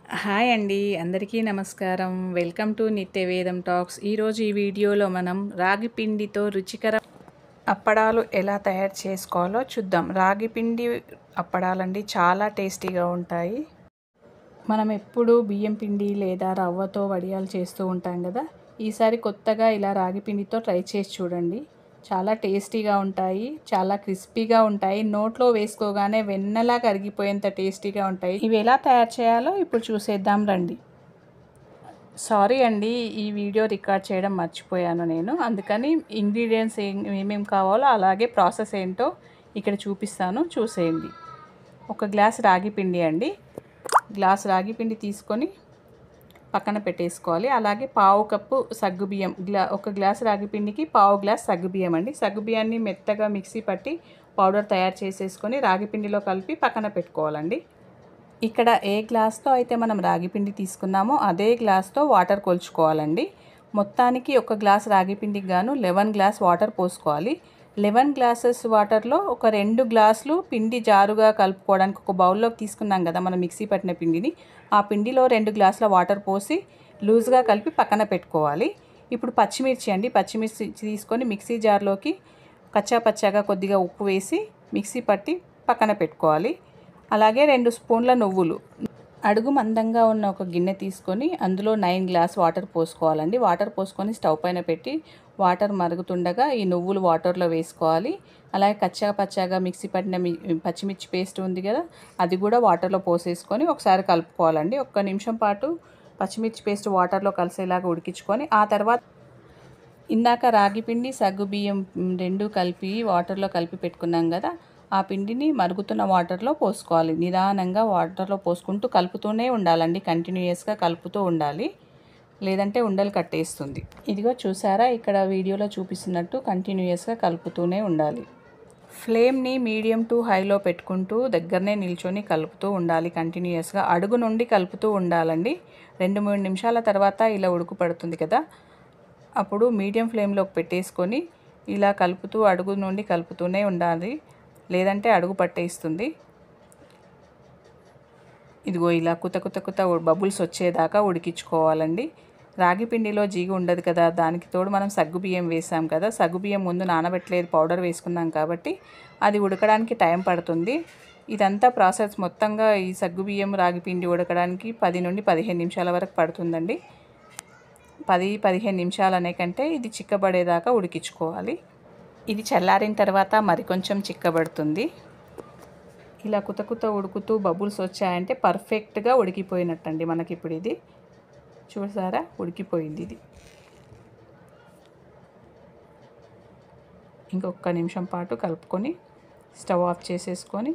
Hi అండి, అందరికీ నమస్కారం. Welcome to Nityavedam talks. ఈరోజు ఈ వీడియోలో మనం రాగి పిండితో రుచికర అప్పడాలు ఎలా తయారు చేసుకోవాలో చూద్దాం. రాగి పిండి అప్పడాలండి చాలా టేస్టీగా ఉంటాయి. మనం ఎప్పుడు బియ్యం పిండి లేదా రవ్వతో వడియాలు చేస్తూ ఉంటాం కదా. ఈసారి కొత్తగా ఇలా రాగి పిండితో ట్రై చేసి చూడండి. చాలా టేస్టీగా ఉంటాయి, చాలా క్రిస్పీగా ఉంటాయి. నోట్లో వేసుకోగానే వెన్నలా కరిగిపోయేంత టేస్టీగా ఉంటాయి. ఇవి ఎలా తయారు చేయాలో ఇప్పుడు చూసేద్దాం రండి. సారీ అండి, ఈ వీడియో రికార్డ్ చేయడం మర్చిపోయాను నేను. అందుకని ఇంగ్రీడియంట్స్ ఏమేమి కావాలో అలాగే ప్రాసెస్ ఏంటో ఇక్కడ చూపిస్తాను, చూసేయండి. ఒక గ్లాస్ రాగి పిండి అండి. గ్లాస్ రాగి పిండి తీసుకొని పక్కన పెట్టేసుకోవాలి. అలాగే పావు కప్పు సగ్గుబియ్యం, ఒక గ్లాస్ రాగి పిండికి పావు గ్లాస్ సగ్గుబియ్యం అండి. సగ్గుబియ్యాన్ని మెత్తగా మిక్సీ పట్టి పౌడర్ తయారు చేసేసుకొని రాగి పిండిలో కలిపి పక్కన పెట్టుకోవాలండి. ఇక్కడ ఏ గ్లాస్తో అయితే మనం రాగి పిండి తీసుకున్నామో అదే గ్లాస్తో వాటర్ కొలుచుకోవాలండి. మొత్తానికి ఒక గ్లాస్ రాగి పిండికి గాను 11 గ్లాస్ వాటర్ పోసుకోవాలి. 11 గ్లాసెస్ వాటర్లో ఒక 2 గ్లాసులు పిండి జారుగా కలుపుకోవడానికి ఒక బౌల్లోకి తీసుకున్నాం కదా మనం మిక్సీ పట్టిన పిండిని. ఆ పిండిలో 2 గ్లాసుల వాటర్ పోసి లూజ్గా కలిపి పక్కన పెట్టుకోవాలి. ఇప్పుడు పచ్చిమిర్చి అండి, పచ్చిమిర్చి తీసుకొని మిక్సీ జార్లోకి కచ్చాపచ్చాగా కొద్దిగా ఉప్పు వేసి మిక్సీ పట్టి పక్కన పెట్టుకోవాలి. అలాగే 2 స్పూన్ల నువ్వులు. అడుగు మందంగా ఉన్న ఒక గిన్నె తీసుకొని అందులో 9 గ్లాస్ వాటర్ పోసుకోవాలండి. వాటర్ పోసుకొని స్టవ్ పైన పెట్టి వాటర్ మరుగుతుండగా ఈ నువ్వులు వాటర్లో వేసుకోవాలి. అలాగే కచ్చాపచ్చాగా మిక్సీ పట్టిన పచ్చిమిర్చి పేస్ట్ ఉంది కదా, అది కూడా వాటర్లో పోసేసుకొని ఒకసారి కలుపుకోవాలండి. 1 నిమిషం పాటు పచ్చిమిర్చి పేస్ట్ వాటర్లో కలిసేలాగా ఉడికించుకొని ఆ తర్వాత ఇందాక రాగిపిండి సగ్గుబియ్యం 2 కలిపి వాటర్లో కలిపి పెట్టుకున్నాం కదా, ఆ పిండిని మరుగుతున్న వాటర్లో పోసుకోవాలి. నిదానంగా వాటర్లో పోసుకుంటూ కలుపుతూనే ఉండాలండి. కంటిన్యూయస్గా కలుపుతూ ఉండాలి, లేదంటే ఉండలు కట్టేస్తుంది. ఇదిగో చూసారా, ఇక్కడ వీడియోలో చూపిస్తున్నట్టు కంటిన్యూయస్గా కలుపుతూనే ఉండాలి. ఫ్లేమ్ని మీడియం టు హైలో పెట్టుకుంటూ దగ్గరనే నిల్చొని కలుపుతూ ఉండాలి. కంటిన్యూయస్గా అడుగు నుండి కలుపుతూ ఉండాలండి. 2-3 నిమిషాల తర్వాత ఇలా ఉడుకు పడుతుంది కదా, అప్పుడు మీడియం ఫ్లేమ్లోకి పెట్టేసుకొని ఇలా కలుపుతూ అడుగు నుండి కలుపుతూనే ఉండాలి, లేదంటే అడుగు పట్టేస్తుంది. ఇదిగో ఇలా కుత బబుల్స్ వచ్చేదాకా ఉడికించుకోవాలండి. రాగి పిండిలో జీగు ఉండదు కదా, దానికి తోడు మనం సగ్గుబియ్యం వేసాం కదా. సగ్గుబియ్యం ముందు నానబెట్టలేదు, పౌడర్ వేసుకున్నాం కాబట్టి అది ఉడకడానికి టైం పడుతుంది. ఇదంతా ప్రాసెస్ మొత్తంగా ఈ సగ్గుబియ్యం రాగి పిండి ఉడకడానికి 10 నుండి 15 నిమిషాల వరకు పడుతుందండి. 10-15 నిమిషాలు అనే కంటే ఇది చిక్కబడేదాకా ఉడికించుకోవాలి. ఇది చల్లారిన తర్వాత మరికొంచెం చిక్కబడుతుంది. ఇలా కుత ఉడుకుతూ బబుల్స్ వచ్చాయంటే పర్ఫెక్ట్గా ఉడికిపోయినట్టండి మనకి. ఇప్పుడు ఇది చూసారా, ఉడికిపోయింది. ఇది ఇంకొక నిమిషం పాటు కలుపుకొని స్టవ్ ఆఫ్ చేసేసుకొని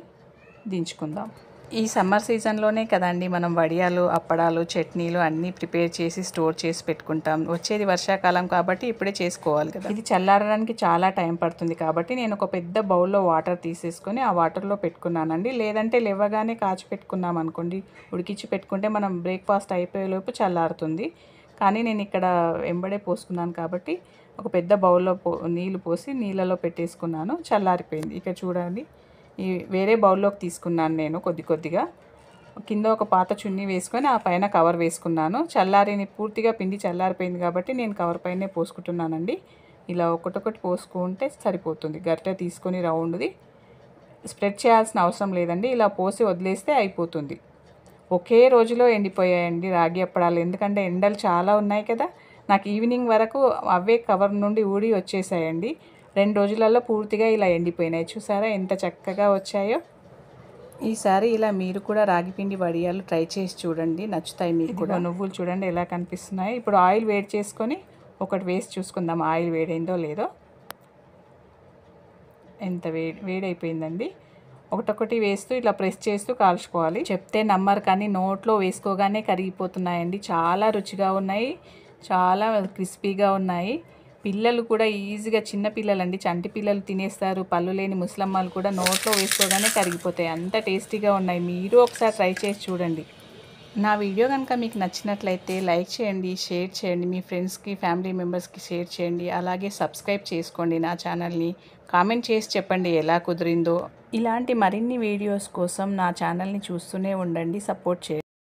దించుకుందాం. ఈ సమ్మర్ సీజన్లోనే కదండి మనం వడియాలు, అప్పడాలు, చట్నీలు అన్నీ ప్రిపేర్ చేసి స్టోర్ చేసి పెట్టుకుంటాం. వచ్చేది వర్షాకాలం కాబట్టి ఇప్పుడే చేసుకోవాలి కదా. ఇది చల్లారడానికి చాలా టైం పడుతుంది కాబట్టి నేను ఒక పెద్ద బౌల్లో వాటర్ తీసేసుకొని ఆ వాటర్లో పెట్టుకున్నానండి. లేదంటే లేవగానే కాచి పెట్టుకున్నాం అనుకోండి, ఉడికించి పెట్టుకుంటే మనం బ్రేక్ఫాస్ట్ అయిపోయేలోపు చల్లారుతుంది. కానీ నేను ఇక్కడ వెంబడే పోసుకున్నాను కాబట్టి ఒక పెద్ద బౌల్లో నీళ్ళు పోసి నీళ్ళలో పెట్టేసుకున్నాను. చల్లారిపోయింది. ఇక్కడ చూడండి, ఈ వేరే బౌల్లోకి తీసుకున్నాను నేను కొద్దిగా. కింద ఒక పాత చున్నీ వేసుకొని ఆ పైన కవర్ వేసుకున్నాను. పూర్తిగా పిండి చల్లారిపోయింది కాబట్టి నేను కవర్ పైనే పోసుకుంటున్నానండి. ఇలా ఒకటొకటి పోసుకుంటే సరిపోతుంది. గరిటె తీసుకొని రౌండ్ది స్ప్రెడ్ చేయాల్సిన అవసరం లేదండి. ఇలా పోసి వదిలేస్తే అయిపోతుంది. ఒకే రోజులో ఎండిపోయాయండి రాగి అప్పడాలు. ఎందుకంటే ఎండలు చాలా ఉన్నాయి కదా, నాకు ఈవినింగ్ వరకు అవే కవర్ నుండి ఊడి వచ్చేసాయండి. 2 రోజులలో పూర్తిగా ఇలా ఎండిపోయినాయి. చూసారా ఎంత చక్కగా వచ్చాయో. ఈసారి ఇలా మీరు కూడా రాగిపిండి వడియాలు ట్రై చేసి చూడండి, నచ్చుతాయి మీకు కూడా. నువ్వులు చూడండి ఎలా కనిపిస్తున్నాయి. ఇప్పుడు ఆయిల్ వేడి చేసుకొని ఒకటి వేసి చూసుకుందాం ఆయిల్ వేడైందో లేదో. ఎంత వేడైపోయిందండి. ఒకటొకటి వేస్తూ ఇట్లా ప్రెస్ చేస్తూ కాల్చుకోవాలి. చెప్తే నమ్మరు కానీ నోట్లో వేసుకోగానే కరిగిపోతున్నాయండి. చాలా రుచిగా ఉన్నాయి, చాలా క్రిస్పీగా ఉన్నాయి. పిల్లలు కూడా ఈజీగా, చిన్న పిల్లలండి, చంటి పిల్లలు తినేస్తారు. పళ్ళు లేని ముసలమ్మలు కూడా నోట్లో వేసుకోగానే కరిగిపోతాయి, అంత టేస్టీగా ఉన్నాయి. మీరు ఒకసారి ట్రై చేసి చూడండి. నా వీడియో కనుక మీకు నచ్చినట్లయితే లైక్ చేయండి, షేర్ చేయండి, మీ ఫ్రెండ్స్కి, ఫ్యామిలీ మెంబర్స్కి షేర్ చేయండి. అలాగే సబ్స్క్రైబ్ చేసుకోండి నా ఛానల్ని. కామెంట్ చేసి చెప్పండి ఎలా కుదిరిందో. ఇలాంటి మరిన్ని వీడియోస్ కోసం నా ఛానల్ని చూస్తూనే ఉండండి, సపోర్ట్ చేయండి.